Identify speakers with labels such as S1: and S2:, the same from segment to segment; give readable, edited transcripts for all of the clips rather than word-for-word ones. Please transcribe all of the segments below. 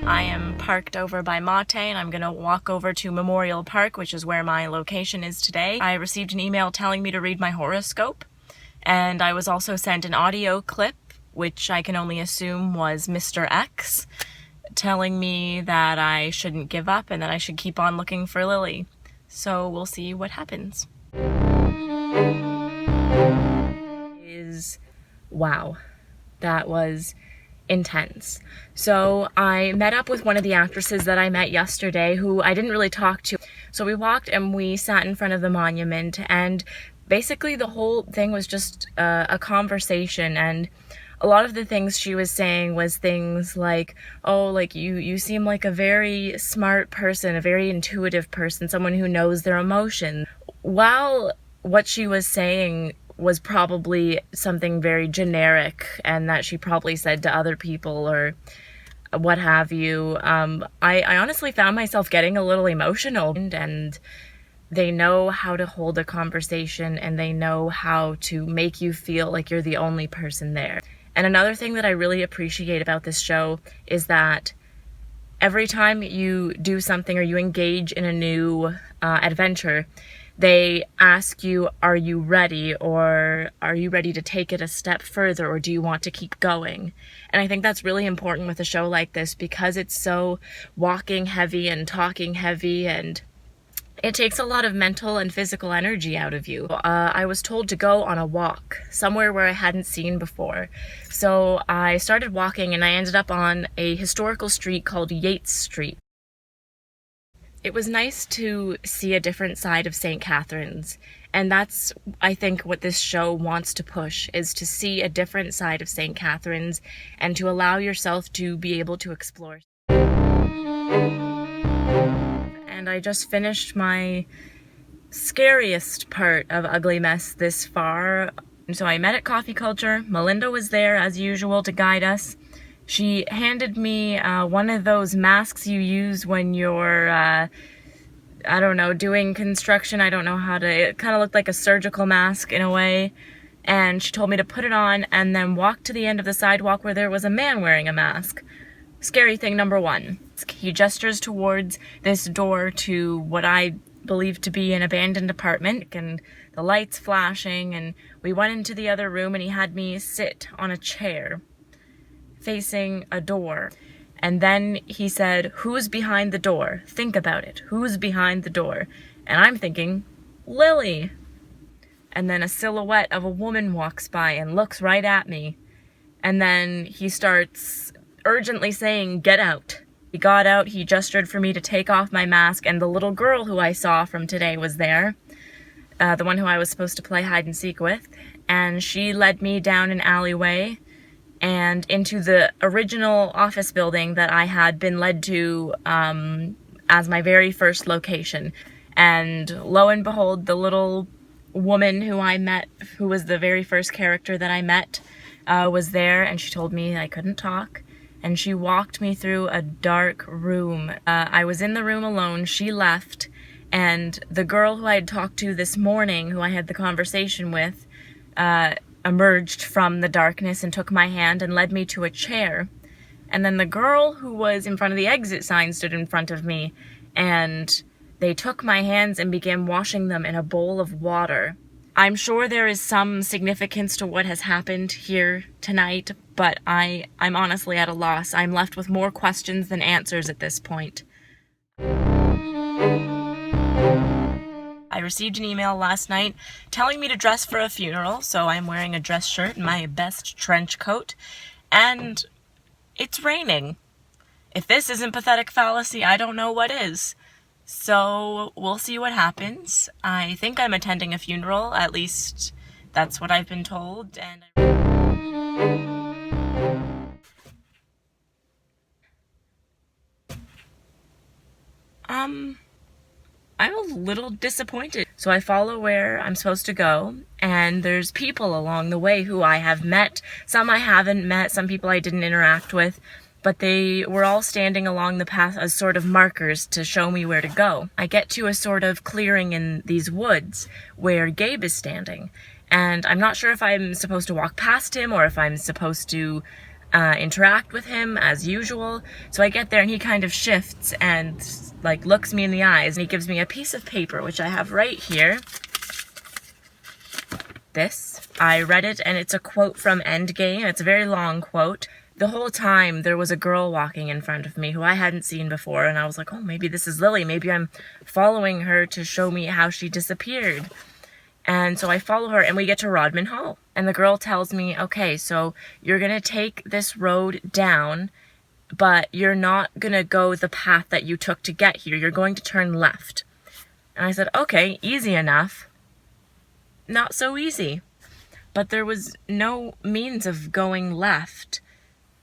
S1: I am parked over by Mate and I'm gonna walk over to Memorial Park, which is where my location is today. I received an email telling me to read my horoscope, and I was also sent an audio clip, which I can only assume was Mr. X, telling me that I shouldn't give up and that I should keep on looking for Lily. So we'll see what happens. Wow, that was intense. So I met up with one of the actresses that I met yesterday who I didn't really talk to. So we walked and we sat in front of the monument, and basically the whole thing was just a conversation, and a lot of the things she was saying was things like, oh, like you seem like a very smart person, a very intuitive person, someone who knows their emotions. While what she was saying was probably something very generic and that she probably said to other people or what have you, I honestly found myself getting a little emotional. And they know how to hold a conversation, and they know how to make you feel like you're the only person there. And another thing that I really appreciate about this show is that every time you do something or you engage in a new adventure, they ask you, are you ready? Or are you ready to take it a step further? Or do you want to keep going? And I think that's really important with a show like this, because it's so walking heavy and talking heavy, and it takes a lot of mental and physical energy out of you. I was told to go on a walk somewhere where I hadn't seen before. So I started walking and I ended up on a historical street called Yates Street. It was nice to see a different side of St. Catharines, and that's, I think, what this show wants to push, is to see a different side of St. Catharines and to allow yourself to be able to explore. And I just finished my scariest part of Ugly Mess this far. So I met at Coffee Culture. Melinda was there as usual to guide us. She handed me one of those masks you use when you're, I don't know, doing construction. I don't know how to, it kind of looked like a surgical mask in a way. And she told me to put it on and then walk to the end of the sidewalk where there was a man wearing a mask. Scary thing number one. He gestures towards this door to what I believe to be an abandoned apartment, and the lights flashing, and we went into the other room and he had me sit on a chair facing a door. And then he said, who's behind the door? Think about it. Who's behind the door? And I'm thinking, Lily. And then a silhouette of a woman walks by and looks right at me. And then he starts urgently saying, get out. He got out, he gestured for me to take off my mask, and the little girl who I saw from today was there. The one who I was supposed to play hide and seek with. And she led me down an alleyway and into the original office building that I had been led to as my very first location. And lo and behold, the little woman who I met, who was the very first character that I met, was there, and she told me I couldn't talk. And she walked me through a dark room. I was in the room alone, she left, and the girl who I had talked to this morning, who I had the conversation with, emerged from the darkness and took my hand and led me to a chair. And then the girl who was in front of the exit sign stood in front of me, and they took my hands and began washing them in a bowl of water. I'm sure there is some significance to what has happened here tonight, but I'm honestly at a loss. I'm left with more questions than answers at this point. I received an email last night telling me to dress for a funeral, so I'm wearing a dress shirt and my best trench coat, and it's raining. If this isn't pathetic fallacy, I don't know what is. So we'll see what happens. I think I'm attending a funeral, at least that's what I've been told, and I'm a little disappointed. So I follow where I'm supposed to go, and there's people along the way who I have met. Some I haven't met, some people I didn't interact with, but they were all standing along the path as sort of markers to show me where to go. I get to a sort of clearing in these woods where Gabe is standing, and I'm not sure if I'm supposed to walk past him or if I'm supposed to interact with him as usual. So I get there and he kind of shifts and like looks me in the eyes, and he gives me a piece of paper, which I have right here. I read it, and it's a quote from Endgame. It's a very long quote. The whole time there was a girl walking in front of me who I hadn't seen before, and I was like, oh, maybe this is Lily. Maybe I'm following her to show me how she disappeared. And so I follow her, and we get to Rodman Hall. And the girl tells me, okay, so you're going to take this road down, but you're not going to go the path that you took to get here. You're going to turn left. And I said, okay, easy enough. Not so easy. But there was no means of going left.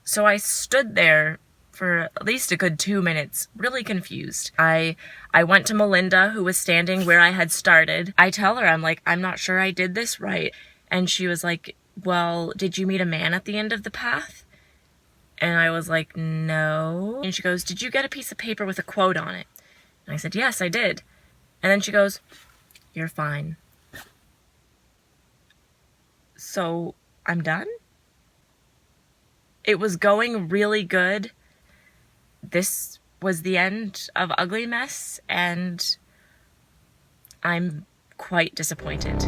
S1: So I stood there for at least a good 2 minutes, really confused. I went to Melinda, who was standing where I had started. I tell her, I'm like, I'm not sure I did this right. And she was like, well, did you meet a man at the end of the path? And I was like, no. And she goes, did you get a piece of paper with a quote on it? And I said, yes, I did. And then she goes, you're fine. So I'm done? It was going really good. This was the end of Ugly Mess, and I'm quite disappointed.